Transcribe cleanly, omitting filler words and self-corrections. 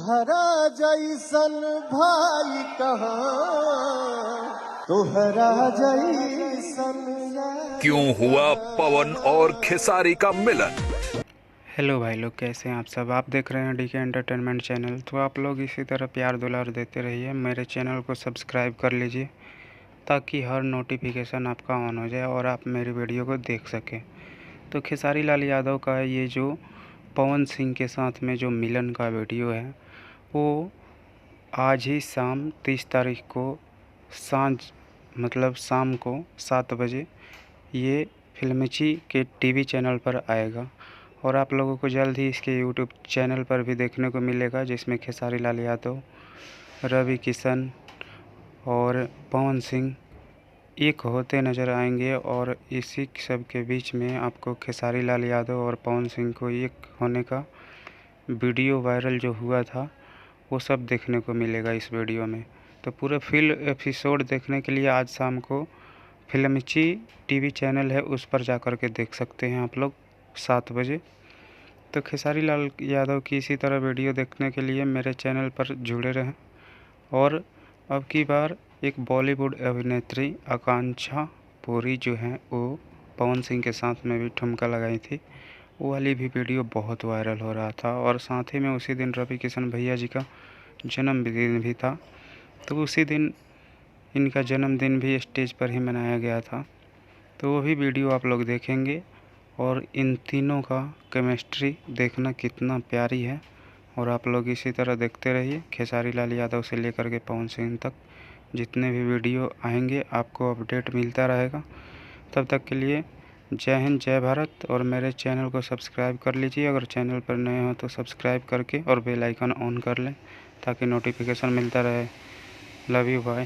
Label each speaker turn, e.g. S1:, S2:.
S1: तोहरा जैसन भाई कहाँ, तोहरा जैसन
S2: क्यों हुआ पवन और खेसारी का मिलन।
S3: हेलो भाई लोग, कैसे हैं आप सब। आप देख रहे हैं डीके एंटरटेनमेंट चैनल। तो आप लोग इसी तरह प्यार दुलार देते रहिए। मेरे चैनल को सब्सक्राइब कर लीजिए ताकि हर नोटिफिकेशन आपका ऑन हो जाए और आप मेरी वीडियो को देख सकें। तो खेसारी लाल यादव का ये जो पवन सिंह के साथ में जो मिलन का वीडियो है, वो आज ही शाम 30 तारीख को सांझ मतलब शाम को 7 बजे ये फिल्मिची के टीवी चैनल पर आएगा और आप लोगों को जल्द ही इसके यूट्यूब चैनल पर भी देखने को मिलेगा, जिसमें खेसारी लाल यादव, रवि किशन और पवन सिंह एक होते नज़र आएंगे। और इसी सब के बीच में आपको खेसारी लाल यादव और पवन सिंह को एक होने का वीडियो वायरल जो हुआ था वो सब देखने को मिलेगा इस वीडियो में। तो पूरे फुल एपिसोड देखने के लिए आज शाम को फिल्मिची टीवी चैनल है, उस पर जाकर के देख सकते हैं आप लोग 7 बजे। तो खेसारी लाल यादव की इसी तरह वीडियो देखने के लिए मेरे चैनल पर जुड़े रहें। और अब की बार एक बॉलीवुड अभिनेत्री आकांक्षा पुरी जो है वो पवन सिंह के साथ में भी ठुमका लगाई थी, वो वाली भी वीडियो बहुत वायरल हो रहा था। और साथ ही में उसी दिन रवि किशन भैया जी का जन्मदिन भी था, तो उसी दिन इनका जन्मदिन भी स्टेज पर ही मनाया गया था। तो वो भी वीडियो आप लोग देखेंगे और इन तीनों का केमिस्ट्री देखना कितना प्यारी है। और आप लोग इसी तरह देखते रहिए, खेसारी लाल यादव से लेकर के पवन सिंह तक जितने भी वीडियो आएंगे आपको अपडेट मिलता रहेगा। तब तक के लिए जय हिंद, जय भारत। और मेरे चैनल को सब्सक्राइब कर लीजिए, अगर चैनल पर नए हो तो सब्सक्राइब करके और बेल आइकन ऑन कर लें ताकि नोटिफिकेशन मिलता रहे। Love you, bye.